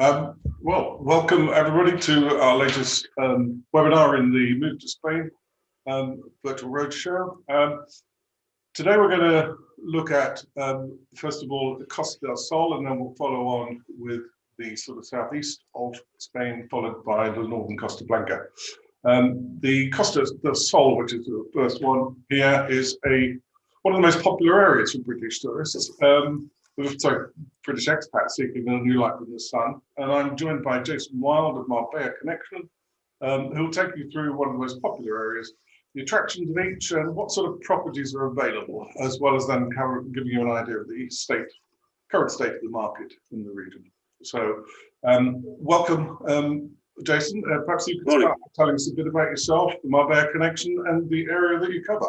Well, welcome everybody to our latest webinar in the Move to Spain virtual roadshow. Today we're going to look at, first of all, the Costa del Sol, and then we'll follow on with the sort of southeast of Spain, followed by the northern Costa Blanca. The Costa del Sol, which is the first one here, is one of the most popular areas for British tourists. British expats seeking a new life in the sun. And I'm joined by Jason Wild of Marbella Connection, who will take you through one of the most popular areas, the attractions of each, and what sort of properties are available, as well as then giving you an idea of the current state of the market in the region. So, welcome, Jason. Perhaps you could start telling us a bit about yourself, the Marbella Connection, and the area that you cover.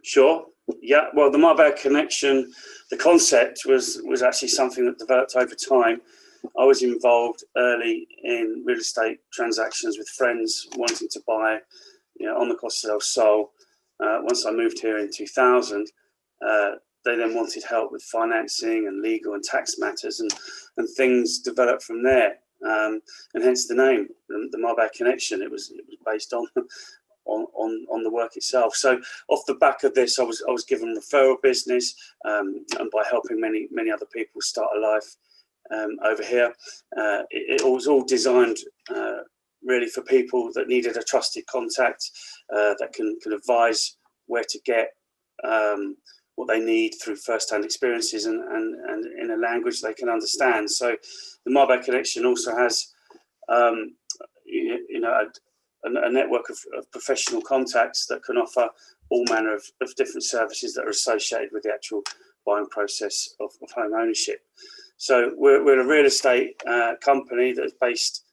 Sure. Yeah, well, the Marbella Connection, the concept was actually something that developed over time. I was involved early in real estate transactions with friends wanting to buy, on the Costa del Sol. Once I moved here in 2000, they then wanted help with financing and legal and tax matters, and things developed from there. And hence the name, the Marbella Connection. It was based on the work itself. So off the back of this, I was given referral business, and by helping many other people start a life over here. It was all designed really for people that needed a trusted contact that can advise where to get what they need through first-hand experiences and in a language they can understand. So the Marbella Connection also has a network of professional contacts that can offer all manner of different services that are associated with the actual buying process of home ownership. So we're a real estate company that is based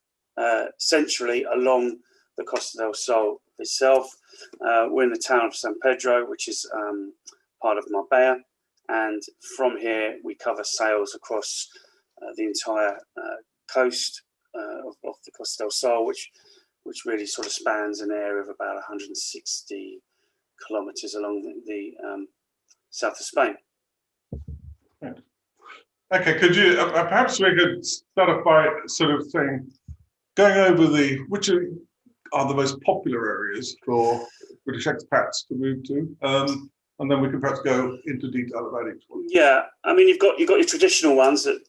centrally along the Costa del Sol itself. We're in the town of San Pedro, which is part of Marbella, and from here we cover sales across the entire coast of the Costa del Sol, which really sort of spans an area of about 160 kilometres along the south of Spain. Okay, could you, perhaps we could start off by sort of saying, going over which are the most popular areas for British expats to move to, and then we can perhaps go into detail about each one. Yeah, I mean, you've got your traditional ones that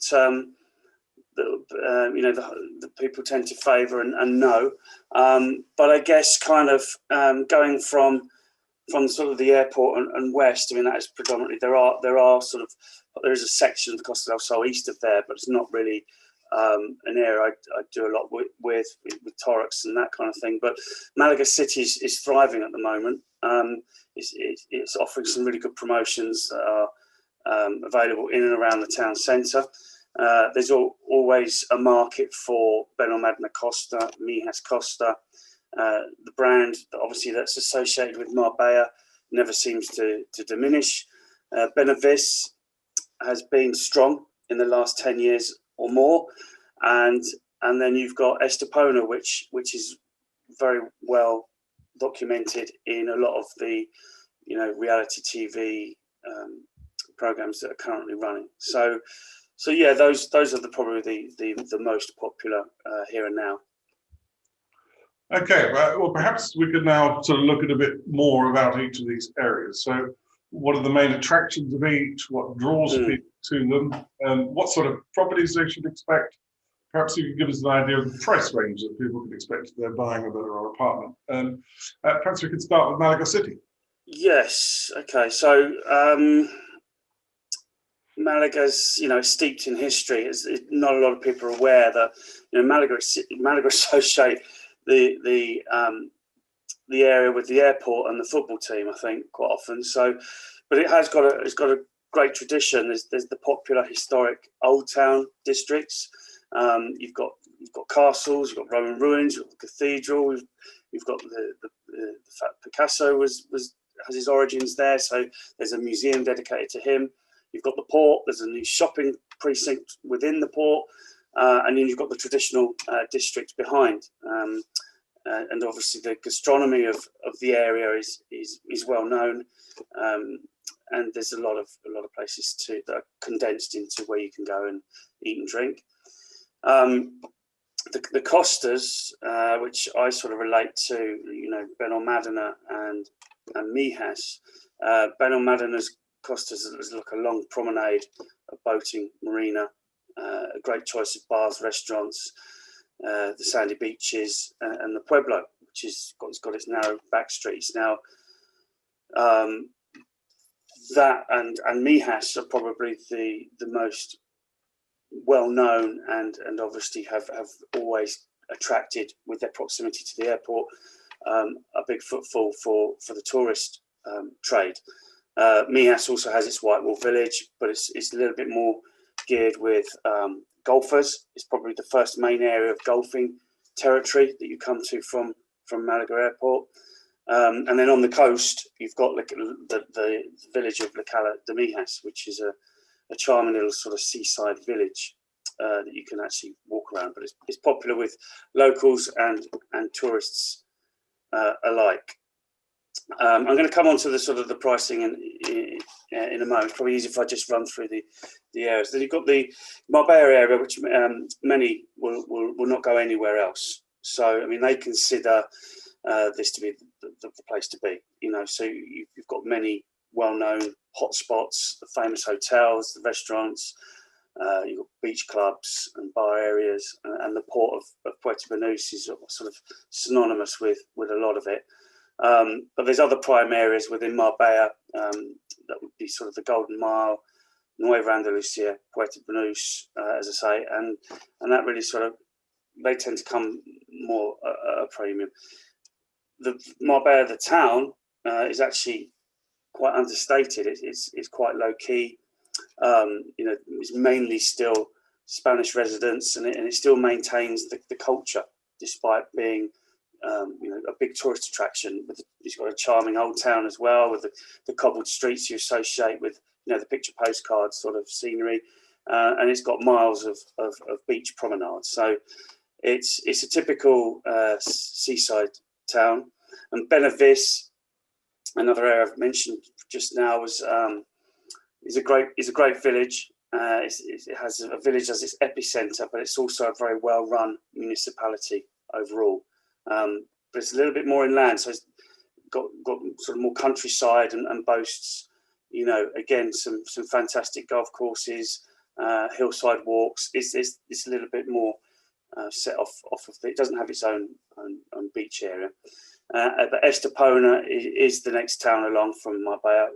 the people tend to favour and know, but I guess kind of going from sort of the airport and west. I mean, that is predominantly there is a section of the Costa del Sol east of there, but it's not really an area I do a lot with Torrux and that kind of thing. But Malaga City is thriving at the moment. It's offering some really good promotions that are available in and around the town centre. There's always a market for Benalmadena Costa, Mijas Costa. The brand, obviously, that's associated with Marbella never seems to diminish. Benahavis has been strong in the last 10 years or more. And then you've got Estepona, which is very well documented in a lot of the, reality TV programs that are currently running. So yeah, those are probably the most popular here and now. Okay, well, perhaps we could now sort of look at a bit more about each of these areas. So what are the main attractions of each? What draws people to them? What sort of properties they should expect? Perhaps you could give us an idea of the price range that people can expect if they're buying a villa or apartment. Perhaps we could start with Malaga City. Yes, okay, so Malaga's, steeped in history. Not a lot of people are aware that, Malaga associate the area with the airport and the football team, I think, quite often. So, but it's got a great tradition. There's the popular historic old town districts. You've got castles, you've got Roman ruins, you've got the cathedral. You've got the fact Picasso has his origins there. So there's a museum dedicated to him. You've got the port. There's a new shopping precinct within the port, and then you've got the traditional district behind. And obviously the gastronomy of the area is well known, and there's a lot of places that are condensed into where you can go and eat and drink. The Costas, which I sort of relate to, Benalmadena and Mijas. Benalmadena's Costas is like a long promenade, a boating marina, a great choice of bars, restaurants, the sandy beaches, and the Pueblo, which has got its narrow back streets. Now, that and Mijas are probably the most well-known and obviously have always attracted, with their proximity to the airport, a big footfall for the tourist trade. Mijas also has its White Wall Village, but it's a little bit more geared with golfers. It's probably the first main area of golfing territory that you come to from Malaga Airport. And then on the coast, you've got the village of La Cala de Mijas, which is a charming little sort of seaside village that you can actually walk around. But it's popular with locals and tourists alike. I'm going to come on to the sort of the pricing in a moment. It's probably easier if I just run through the areas. Then you've got the Marbella area, which many will not go anywhere else. So, I mean, they consider this to be the place to be. So you've got many well-known hotspots, the famous hotels, the restaurants, you've got beach clubs and bar areas, and the port of Puerto Banús is sort of synonymous with a lot of it. But there's other prime areas within Marbella that would be sort of the Golden Mile, Nueva Andalusia, Puerto Banús, as I say, and that really sort of, they tend to come more at a premium. The Marbella, the town, is actually quite understated. It's quite low key. It's mainly still Spanish residents, and it still maintains the culture despite being a big tourist attraction. It's got a charming old town as well, with the cobbled streets you associate with the picture postcard sort of scenery, and it's got miles of beach promenades. So it's a typical seaside town. And Benahavis, another area I've mentioned just now, is a great village. It has a village as its epicenter, but it's also a very well-run municipality overall. But it's a little bit more inland, so it's got sort of more countryside and boasts, again, some fantastic golf courses, hillside walks. It's a little bit more set off of it. It doesn't have its own beach area. But Estepona is the next town along from Marbella.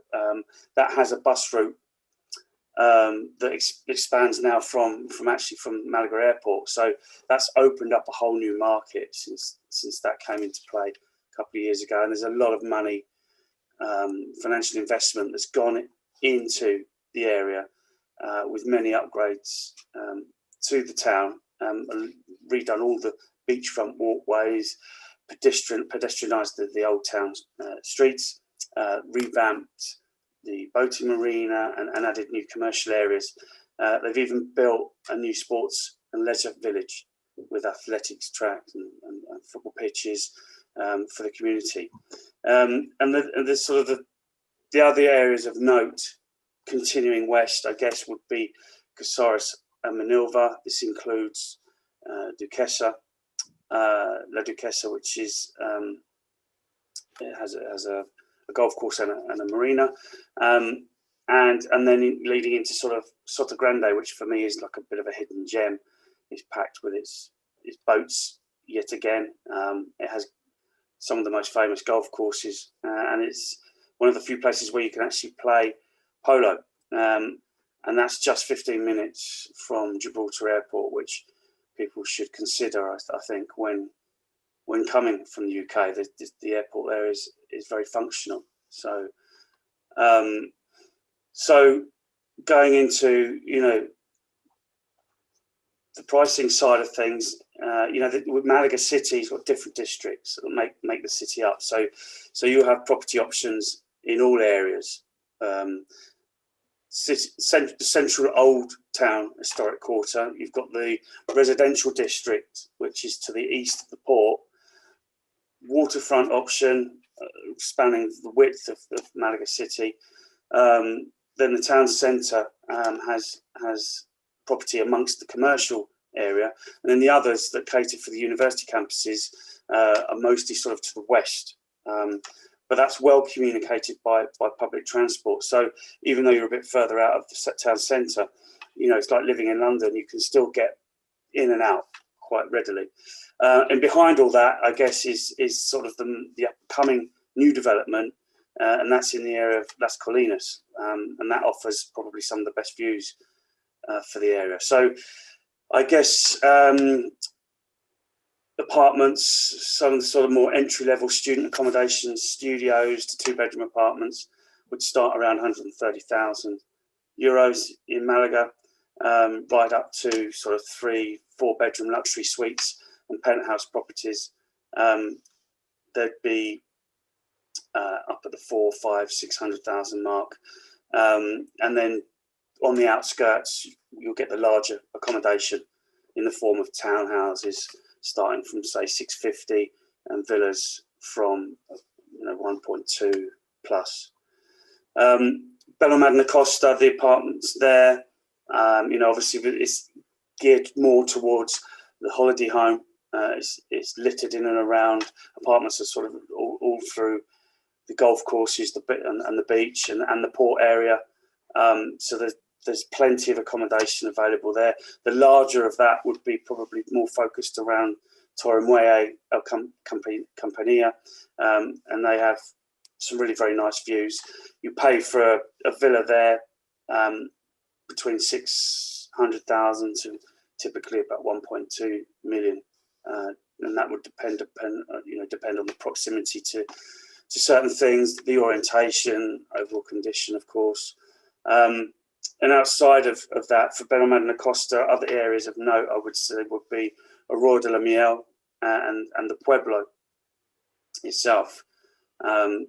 That has a bus route that expands now from Malaga Airport. So that's opened up a whole new market since that came into play a couple of years ago. And there's a lot of money, financial investment that's gone into the area, with many upgrades to the town, redone all the beachfront walkways, pedestrianised the old town streets, revamped the boating marina, and added new commercial areas. They've even built a new sports and leisure village with athletics tracks and football pitches for the community. And the sort of the other areas of note, continuing west, I guess, would be Casares Manilva. This includes Duquesa, La Duquesa, which is it has a golf course and a marina, and then leading into sort of Sota Grande, which for me is like a bit of a hidden gem. It's packed with its boats yet again. It has some of the most famous golf courses, and it's one of the few places where you can actually play polo, and that's just 15 minutes from Gibraltar Airport, which people should consider, I think, when coming from the UK. The airport there is very functional. So, so going into the pricing side of things, with Malaga City's got different districts that make the city up. So you have property options in all areas. Central Old Town Historic Quarter. You've got the residential district, which is to the east of the port. Waterfront option, spanning the width of Malaga City. Then the town centre has property amongst the commercial area. And then the others that cater for the university campuses are mostly sort of to the west. But that's well communicated by public transport. So even though you're a bit further out of the town centre, you know, it's like living in London, you can still get in and out quite readily. And behind all that, I guess, is sort of the upcoming new development, and that's in the area of Las Colinas, and that offers probably some of the best views for the area. So I guess apartments, some of the sort of more entry-level student accommodation, studios to two-bedroom apartments would start around 130,000 euros in Malaga, right up to sort of 3-4 bedroom luxury suites and penthouse properties. They'd be up at the 400,000-600,000 mark, and then on the outskirts you'll get the larger accommodation in the form of townhouses starting from say 650 and villas from 1.2 plus. Benalmadena Costa, the apartments there, obviously it's geared more towards the holiday home. It's littered in and around. Apartments are sort of all through the golf courses, and the beach and the port area. So there's plenty of accommodation available there. The larger of that would be probably more focused around Torremue Compania, and they have some really very nice views. You pay for a villa there between 600,000 to typically about 1.2 million, and that would depend on the proximity to certain things, the orientation, overall condition, of course. And outside of that, for Benalmadena Costa, other areas of note, I would say, would be Arroyo de la Miel and the Pueblo itself.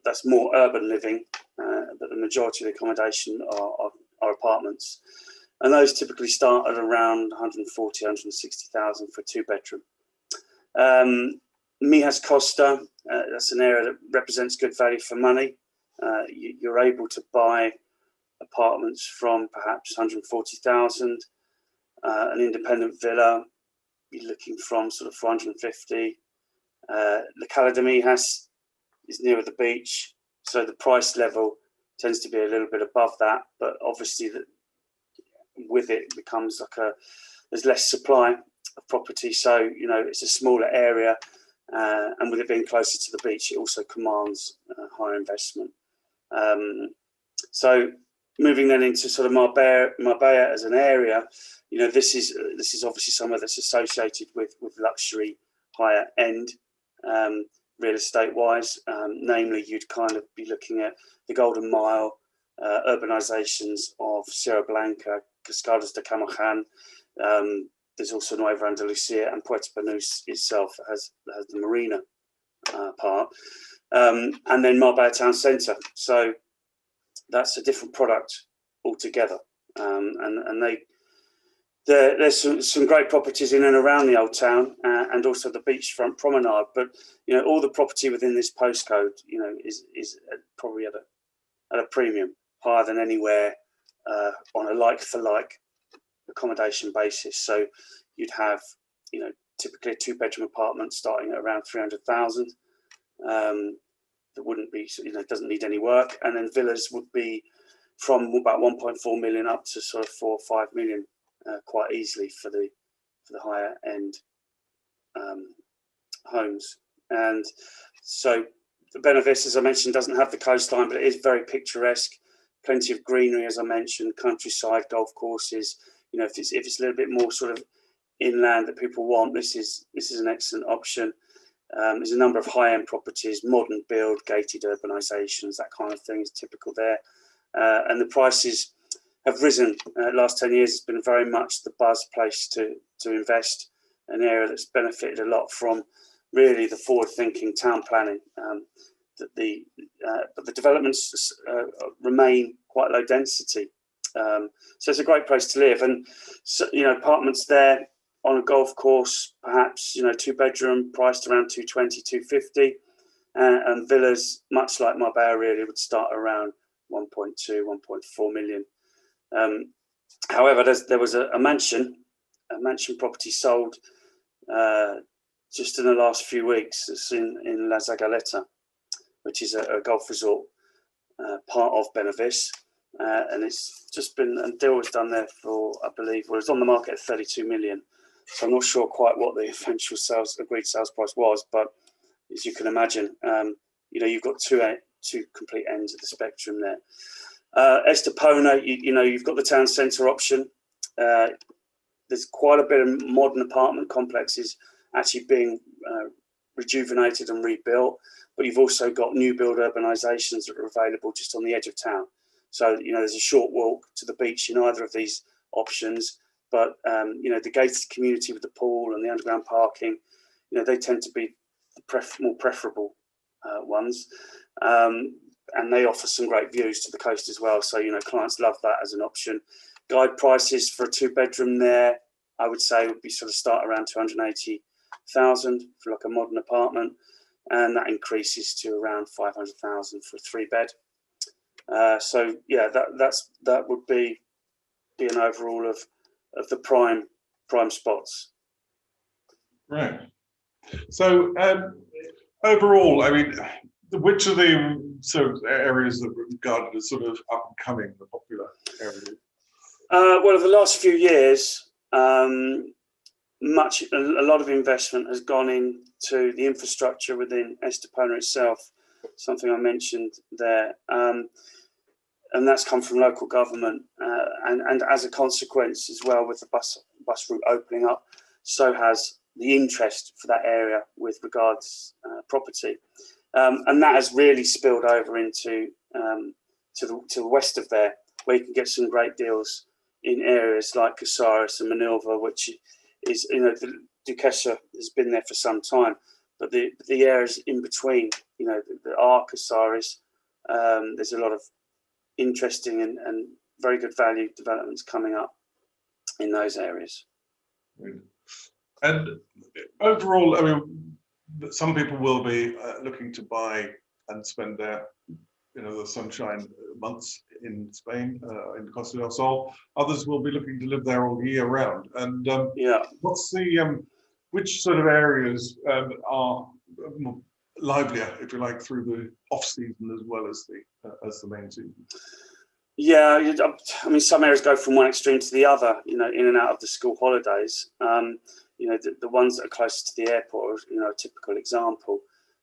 That's more urban living, but the majority of the accommodation are apartments. And those typically start at around 140,000, 160,000 for a two-bedroom. Mijas Costa, that's an area that represents good value for money. You're able to buy apartments from perhaps 140,000, an independent villa, you're looking from sort of 450. La Cala de Mijas is nearer the beach, so the price level tends to be a little bit above that, but obviously with it becomes like there's less supply of property, so it's a smaller area, and with it being closer to the beach, it also commands higher investment. So moving then into sort of Marbella as an area, this is obviously somewhere that's associated with luxury, higher end real estate wise. Namely, you'd kind of be looking at the Golden Mile, urbanizations of Sierra Blanca, Cascadas de Camajan. There's also Nueva Andalucía, and Puerto Banús itself has the marina part, and then Marbella town centre. So that's a different product altogether, and there's some great properties in and around the old town, and also the beachfront promenade. But all the property within this postcode, is probably at a premium, higher than anywhere on a like-for-like accommodation basis. So you'd have typically a two-bedroom apartment starting at around 300,000. That wouldn't be, doesn't need any work, and then villas would be from about 1.4 million up to sort of 4 or 5 million quite easily for the higher end homes. And so the Benahavis, as I mentioned, doesn't have the coastline, but it is very picturesque. Plenty of greenery, as I mentioned, countryside, golf courses. If it's a little bit more sort of inland that people want, this is an excellent option. There's a number of high-end properties, modern build, gated urbanizations, that kind of thing is typical there. And the prices have risen. Last 10 years, it's been very much the buzz place to invest, an area that's benefited a lot from really the forward-thinking town planning. But the developments remain quite low density. So it's a great place to live. And, so, apartments there, on a golf course, perhaps, two-bedroom, priced around 220, 250, and villas, much like Marbella, really would start around 1.2, 1.4 million. However, there was a mansion mansion property sold just in the last few weeks. It's in La Zagaleta, which is a golf resort part of Benahavis. And it's just been, and deal was done there for, I believe, well, it's on the market at 32 million. So I'm not sure quite what the eventual agreed sales price was, but as you can imagine, you've got two complete ends of the spectrum there. Estepona, you've got the town centre option. There's quite a bit of modern apartment complexes actually being rejuvenated and rebuilt, but you've also got new build urbanisations that are available just on the edge of town. So, there's a short walk to the beach in either of these options, but, the gated community with the pool and the underground parking, they tend to be the more preferable ones. And they offer some great views to the coast as well. So, clients love that as an option. Guide prices for a 2-bedroom there, I would say, would be sort of start around 280,000 for like a modern apartment. And that increases to around 500,000 for a 3-bed. So yeah, that would be an overall of the prime spots. Right. So overall, I mean, which are the sort of areas that were regarded as sort of up and coming, the popular areas? Well, over the last few years, a lot of investment has gone into the infrastructure within Estepona itself, something I mentioned there. And that's come from local government, and as a consequence as well, with the bus route opening up, so has the interest for that area with regards property, and that has really spilled over into to the west of there, where you can get some great deals in areas like Casares and Manilva, which is, the Duquesa has been there for some time, but the areas in between, there are Casares. There's a lot of interesting and very good value developments coming up in those areas. And overall, I mean, some people will be looking to buy and spend their, the sunshine months in Spain, in Costa del Sol. Others will be looking to live there all year round. And what's the which sort of areas are livelier, if you like, through the off season as well as the main season? Yeah, I mean, some areas go from one extreme to the other, in and out of the school holidays. The ones that are close to the airport are, a typical example,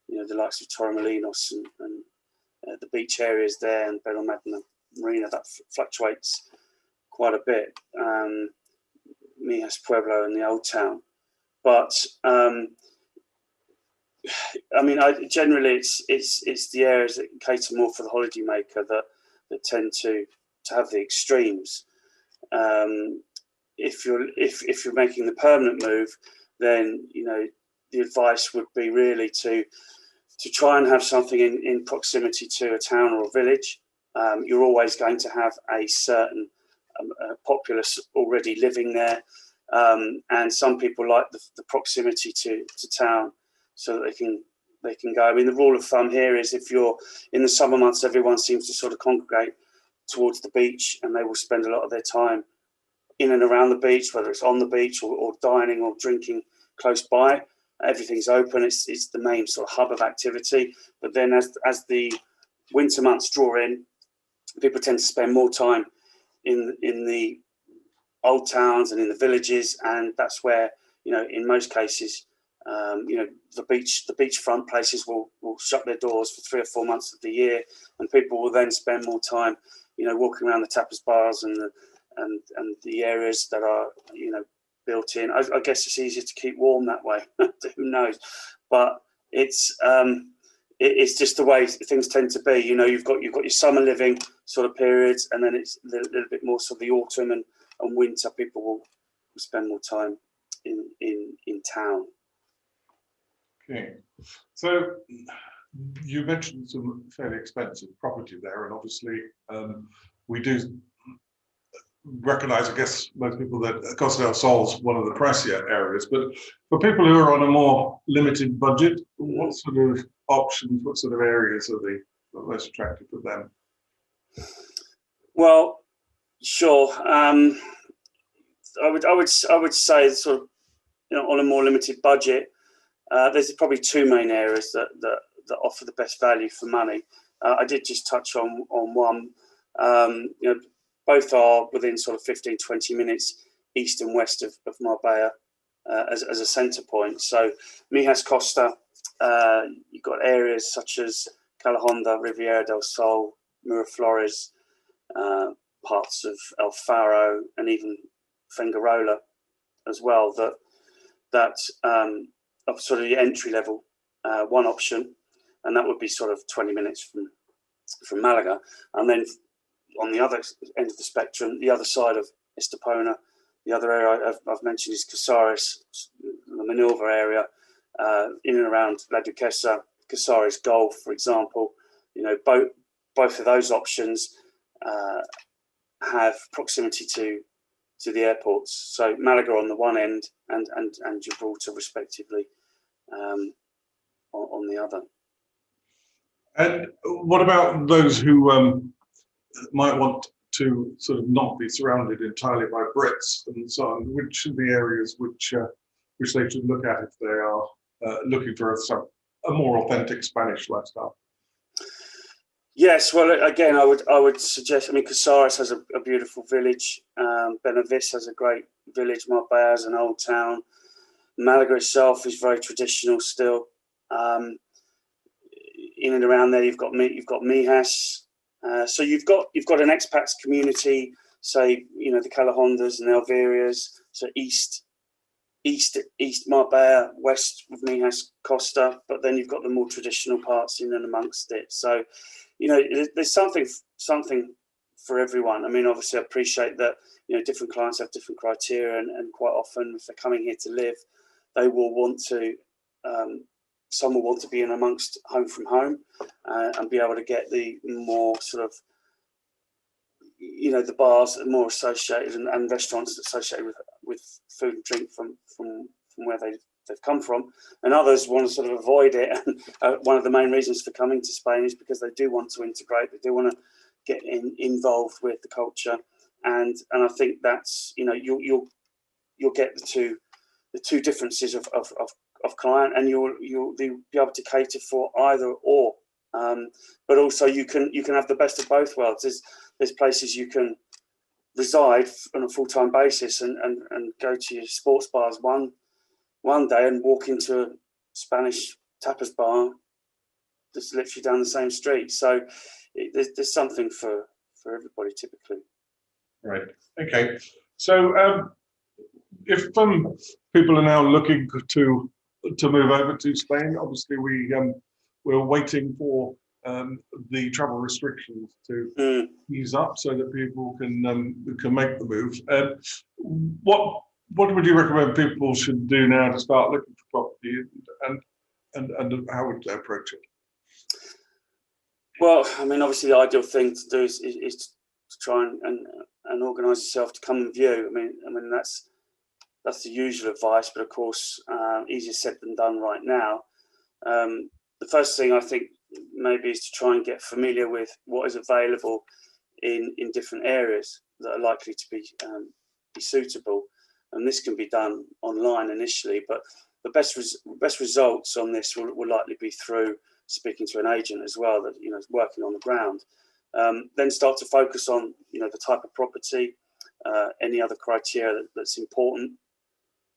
the likes of Torremolinos and the beach areas there, and Benalmadena Marina, that fluctuates quite a bit. Mijas Pueblo and the Old Town. But, I mean, generally it's the areas that cater more for the holidaymaker that tend to have the extremes. If you're making the permanent move, then the advice would be really to try and have something in proximity to a town or a village. You're always going to have a certain populace already living there, and some people like the proximity to town, so that they can go. I mean, the rule of thumb here is if you're in the summer months, everyone seems to sort of congregate towards the beach, and they will spend a lot of their time in and around the beach, whether it's on the beach or dining or drinking close by. Everything's open. It's the main sort of hub of activity. But then as the winter months draw in, people tend to spend more time in the old towns and in the villages, and that's where, in most cases, the beachfront places will shut their doors for 3 or 4 months of the year, and people will then spend more time, walking around the tapas bars and the areas that are, built in. I guess it's easier to keep warm that way. Who knows? But it's just the way things tend to be. You've got your summer living sort of periods, and then it's a little bit more sort of the autumn and winter. People will spend more time in town. Okay, so you mentioned some fairly expensive property there, and obviously we do recognise, I guess, most people that Costa del Sol is one of the pricier areas. But for people who are on a more limited budget, what sort of options, what sort of areas are the most attractive for them? Well, sure. I would say sort of, on a more limited budget, there's probably two main areas that offer the best value for money. I did just touch on one. Both are within sort of 15-20 minutes east and west of Marbella as a centre point. So Mijas Costa, you've got areas such as Calahonda, Riviera del Sol, Miraflores, parts of El Faro, and even Fuengirola as well. That of sort of the entry level one option, and that would be sort of 20 minutes from Malaga. And then on the other end of the spectrum, the other side of Estepona, the other area I've mentioned is Casares, the Manilva area, in and around La Duquesa, Casares Golf, for example. Both of those options have proximity to the airports. So Malaga on the one end and Gibraltar respectively on the other. And what about those who might want to sort of not be surrounded entirely by Brits and so on? Which are the areas which they should look at if they are looking for a more authentic Spanish lifestyle? Yes, well, again, I would suggest. I mean, Casares has a beautiful village. Benahavis has a great village. Marbella is an old town. Malaga itself is very traditional still. In and around there, you've got Mijas. So you've got an expats community. Say, the Calahondas and Alverias. So east Marbella, west of Mijas Costa. But then you've got the more traditional parts in and amongst it. So there's something for everyone. I mean, obviously, I appreciate that different clients have different criteria, and quite often, if they're coming here to live, they will want to. Some will want to be in amongst home from home and be able to get the more sort of, the bars that are more associated and restaurants associated with food and drink from where they've come from, and others want to sort of avoid it. And one of the main reasons for coming to Spain is because they do want to integrate, they do want to get involved with the culture, and I think that's you'll get the two differences of client, and you'll be able to cater for either or. But also you can have the best of both worlds. There's places you can reside on a full-time basis and go to your sports bars one day and walk into a Spanish tapas bar just literally down the same street. So there's something for everybody typically. Right. Okay. So if people are now looking to move over to Spain, obviously we're waiting for the travel restrictions to ease up so that people can make the move. What would you recommend people should do now to start looking for property, and how would they approach it? Well, I mean, obviously the ideal thing to do is to try and organise yourself to come and view. I mean that's the usual advice, but of course easier said than done right now. The first thing I think maybe is to try and get familiar with what is available in different areas that are likely to be suitable, and this can be done online initially, but the best results on this will likely be through speaking to an agent as well that is working on the ground. Then start to focus on the type of property, any other criteria that's important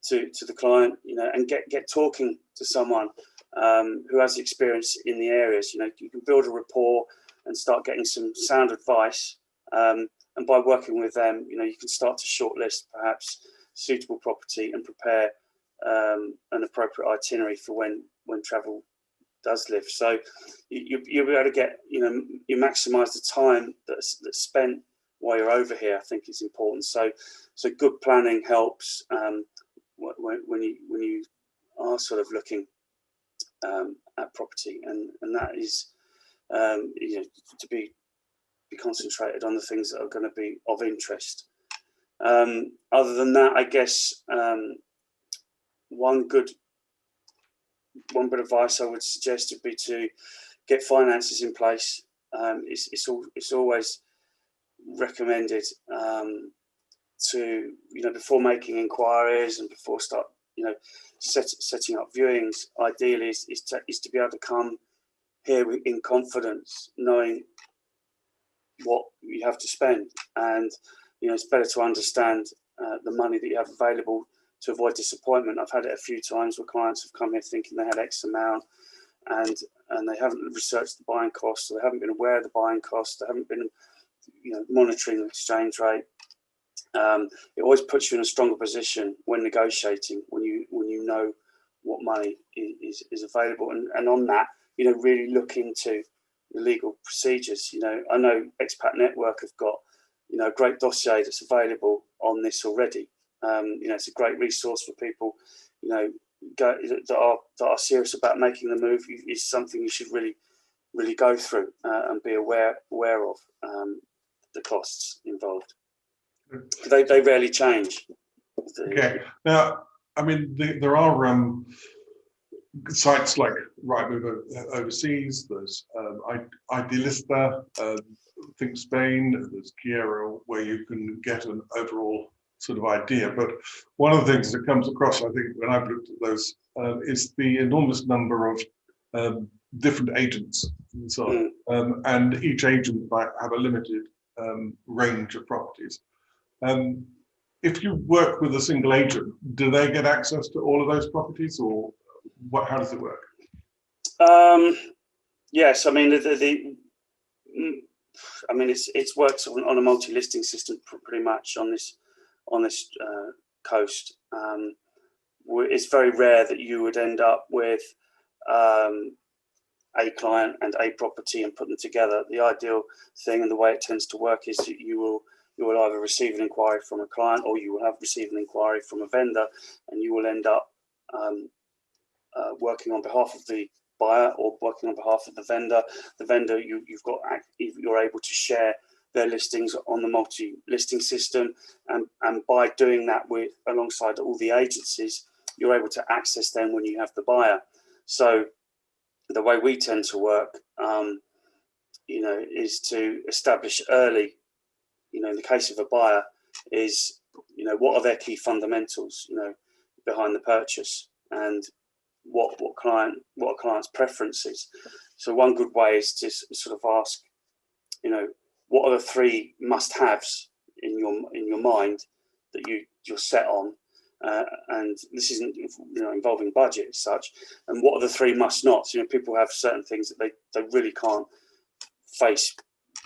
to the client, and get talking to someone who has experience in the areas. You can build a rapport and start getting some sound advice, and by working with them, you can start to shortlist perhaps suitable property and prepare an appropriate itinerary for when travel does lift. So you'll be able to get, you maximise the time that's spent while you're over here. I think it's important. So good planning helps when you are sort of looking at property, and that is to be concentrated on the things that are going to be of interest. Other than that, I guess one bit of advice I would suggest would be to get finances in place. It's always recommended to, before making inquiries and before setting up viewings, ideally is to be able to come here in confidence, knowing what you have to spend, and it's better to understand the money that you have available to avoid disappointment. I've had it a few times where clients have come here thinking they had X amount, and they haven't researched the buying costs, or they haven't been aware of the buying costs, they haven't been monitoring the exchange rate. It always puts you in a stronger position when negotiating, when you know what money is available, and on that, really look into the legal procedures. I know Expat Network have got a great dossier that's available on this already. It's a great resource for people that are serious about making the move. It's something you should really go through and be aware of the costs involved. They rarely change. Okay. Now, I mean, there are sites like Rightmove overseas. There's Idealista, Think Spain. There's Quiero, where you can get an overall sort of idea. But one of the things that comes across, I think, when I've looked at those, is the enormous number of different agents and so on. And each agent might have a limited range of properties. If you work with a single agent, do they get access to all of those properties, or how does it work? Yes, I mean it's works on a multi-listing system pretty much on this coast. It's very rare that you would end up with a client and a property and put them together. The ideal thing and the way it tends to work is that you will either receive an inquiry from a client, or you will have received an inquiry from a vendor, and you will end up working on behalf of the buyer or working on behalf of the vendor. The vendor, you're able to share their listings on the multi-listing system, and by doing that alongside all the agencies, you're able to access them when you have the buyer. So the way we tend to work, is to establish early, in the case of a buyer, is, what are their key fundamentals, behind the purchase, and what a client's preferences. So one good way is to sort of ask, what are the three must-haves in your mind that you're set on, and this isn't involving budget as such. And what are the three must-nots? People have certain things that they really can't face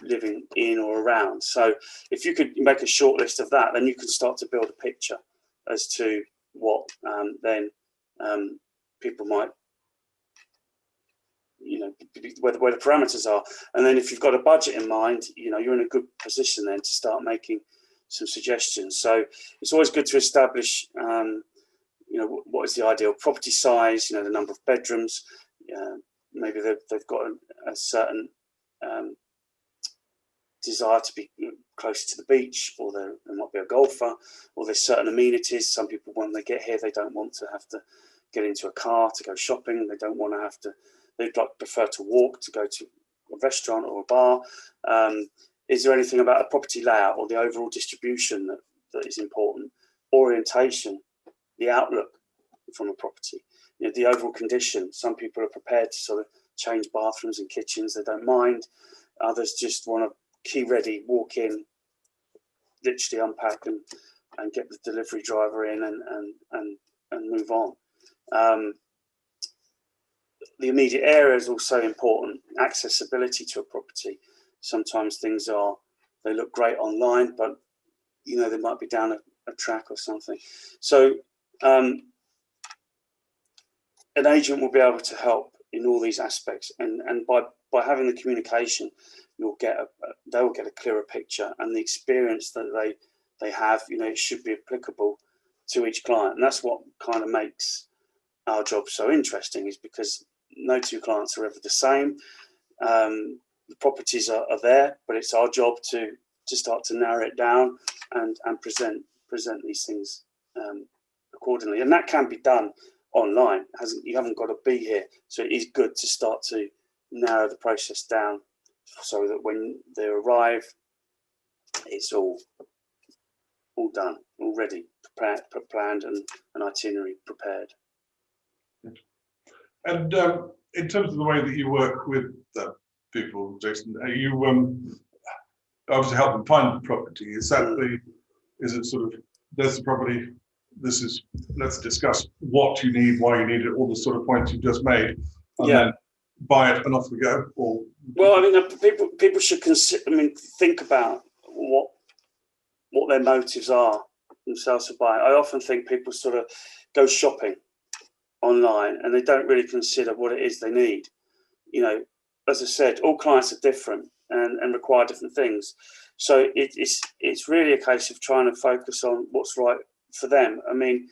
living in or around. So if you could make a short list of that, then you can start to build a picture as to what then people might, where the parameters are. And then if you've got a budget in mind, you're in a good position then to start making some suggestions. So it's always good to establish, what is the ideal property size, the number of bedrooms. Maybe they've got a certain desire to be close to the beach, or they might be a golfer, or there's certain amenities. Some people, when they get here, they don't want to have to get into a car to go shopping. They don't want to have to, they'd prefer to walk to go to a restaurant or a bar. Is there anything about the property layout or the overall distribution that is important? Orientation, the outlook from a property, the overall condition. Some people are prepared to sort of change bathrooms and kitchens, they don't mind. Others just want to key ready, walk in, literally unpack and get the delivery driver in and move on. The immediate area is also important. Accessibility to a property. Sometimes things they look great online, but they might be down a track or something. So an agent will be able to help in all these aspects, and by having the communication, they will get a clearer picture, and the experience that they have, it should be applicable to each client. And that's what kind of makes our job so interesting, is because no two clients are ever the same. The properties are there, but it's our job to start to narrow it down and present these things accordingly. And that can be done online. You haven't got to be here. So it is good to start to narrow the process down, so that when they arrive, it's all all done, already prepared, planned, and an itinerary prepared. And in terms of the way that you work with people, Jason, are you obviously help them find the property? Is that is it sort of, there's the property, let's discuss what you need, why you need it, all the sort of points you just made, and then buy it and off we go? Or well, I mean, people should consider. I mean, think about what their motives are themselves to buy. I often think people sort of go shopping online and they don't really consider what it is they need. You know, as I said, all clients are different and require different things. So it's really a case of trying to focus on what's right for them. I mean,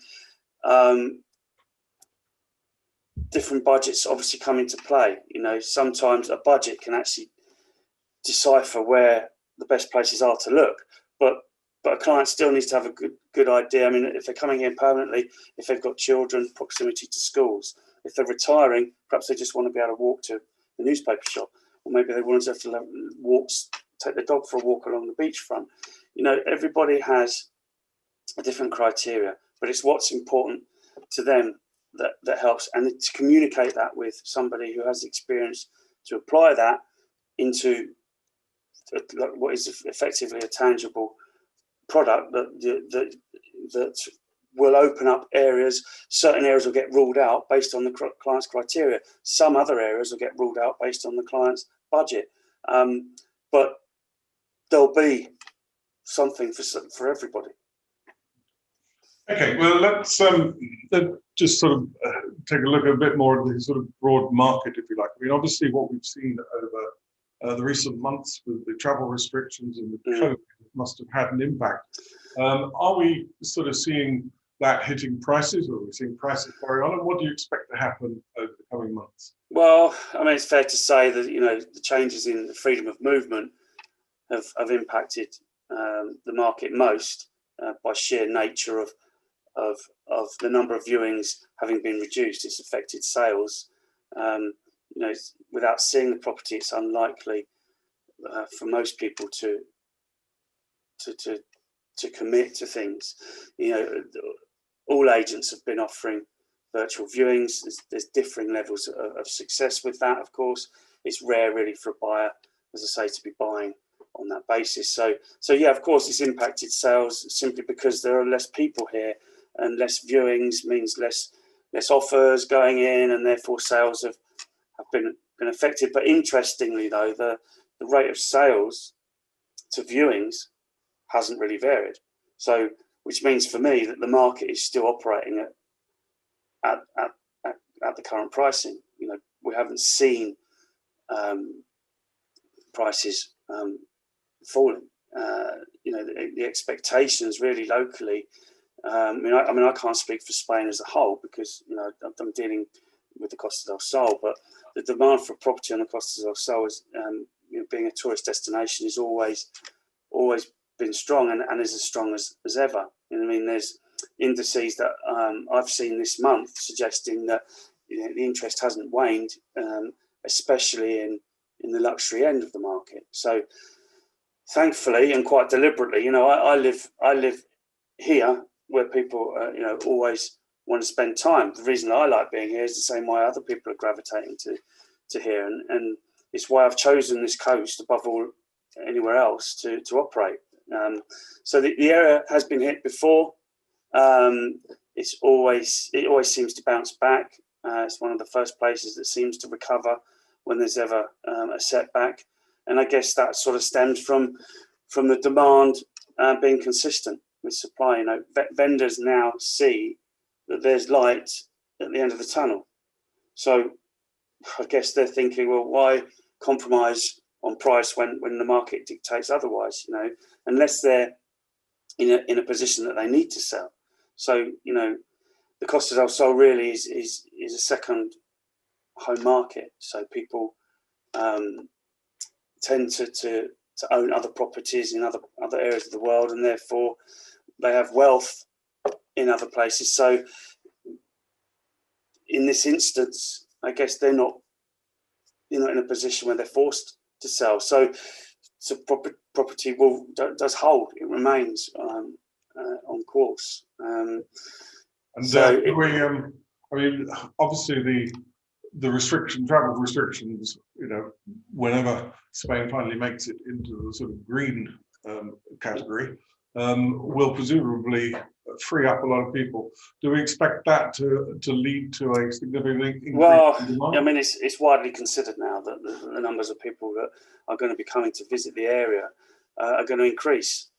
different budgets obviously come into play. You know, sometimes a budget can actually decipher where the best places are to look, but a client still needs to have a good idea. I mean, if they're coming in permanently, if they've got children, proximity to schools. If they're retiring, perhaps they just want to be able to walk to the newspaper shop, or maybe they want to have to take the dog for a walk along the beachfront. You know, everybody has a different criteria, but it's what's important to them that helps, and to communicate that with somebody who has experience to apply that into what is effectively a tangible product that will open up areas. Certain areas will get ruled out based on the client's criteria. Some other areas will get ruled out based on the client's budget. But there'll be something for everybody. Okay, well, let's just sort of take a look a bit more at the sort of broad market, if you like. I mean, obviously, what we've seen over the recent months with the travel restrictions and the COVID must have had an impact. Are we sort of seeing that hitting prices, or are we seeing prices carry on? And what do you expect to happen over the coming months? Well, I mean, it's fair to say that, you know, the changes in the freedom of movement have impacted the market most by sheer nature of the number of viewings having been reduced. It's affected sales. You know, without seeing the property, it's unlikely for most people to commit to things. You know, all agents have been offering virtual viewings. There's differing levels of success with that, of course. It's rare really for a buyer, as I say, to be buying on that basis. So yeah, of course, it's impacted sales simply because there are less people here, and less viewings means less offers going in, and therefore sales have been affected. But interestingly, though, the rate of sales to viewings hasn't really varied. So, which means for me that the market is still operating at the current pricing. You know, we haven't seen prices falling. You know, the expectations really locally. I mean, I can't speak for Spain as a whole because, you know, I'm dealing with the Costa del Sol, but the demand for property on the Costa del Sol is, you know, being a tourist destination, is always been strong and is as strong as ever. You know, I mean, there's indices that I've seen this month suggesting that, you know, the interest hasn't waned, especially in the luxury end of the market. So, thankfully and quite deliberately, you know, I live here where people, you know, always want to spend time. The reason I like being here is the same way other people are gravitating to here, and it's why I've chosen this coast above all anywhere else to operate. So the area has been hit before. It always seems to bounce back. It's one of the first places that seems to recover when there's ever a setback, and I guess that sort of stems from the demand being consistent with supply. You know, vendors now see that there's light at the end of the tunnel, so I guess they're thinking, well, why compromise on price when the market dictates otherwise? You know, unless they're in a position that they need to sell. So, you know, the Costa del Sol really is a second home market. So people tend to own other properties in other areas of the world, and therefore they have wealth in other places. So in this instance, I guess they're not in a position where they're forced to sell. So property does hold. It remains course. And So I mean, obviously the travel restrictions, you know, whenever Spain finally makes it into the sort of green category, will presumably free up a lot of people. Do we expect that to lead to a significant increase? Well, in demand? I mean, it's widely considered now that the numbers of people that are going to be coming to visit the area are going to increase.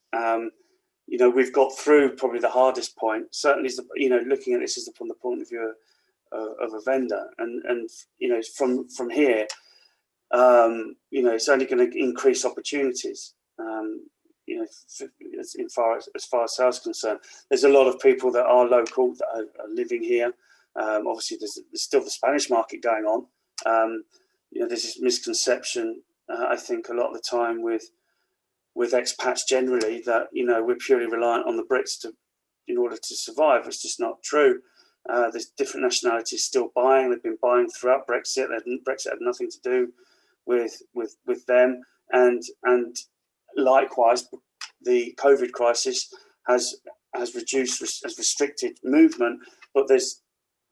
You know, we've got through probably the hardest point. Certainly, you know, looking at this from the point of view of a vendor, and you know, from here, you know, it's only going to increase opportunities. You know, as far as sales concerned, there's a lot of people that are local that are living here. Obviously, there's still the Spanish market going on. You know, there's this misconception, I think, a lot of the time with expats generally that, you know, we're purely reliant on the Brits in order to survive. It's just not true. There's different nationalities still buying. They've been buying throughout Brexit. Brexit had nothing to do with them, and likewise, the COVID crisis has restricted movement. But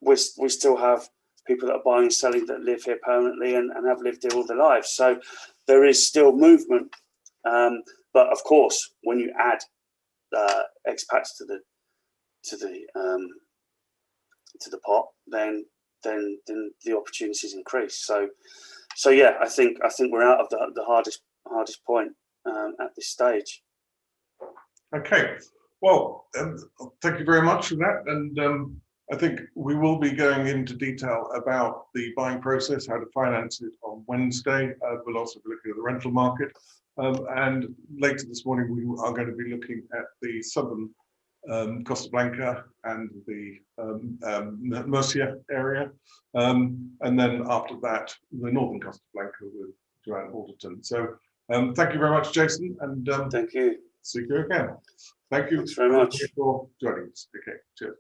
we still have people that are buying and selling that live here permanently and have lived here all their lives. So there is still movement. But of course, when you add expats to the pot, then the opportunities increase. So yeah, I think we're out of the hardest point at this stage. Okay, well, thank you very much for that. And I think we will be going into detail about the buying process, how to finance it on Wednesday. We'll also be looking at the rental market. And later this morning, we are going to be looking at the southern Costa Blanca and the Murcia area. And then after that, the northern Costa Blanca with Joanne Alderton. So thank you very much, Jason. And thank you. See you again. Thank you. Thanks very much for joining us. Okay, cheers.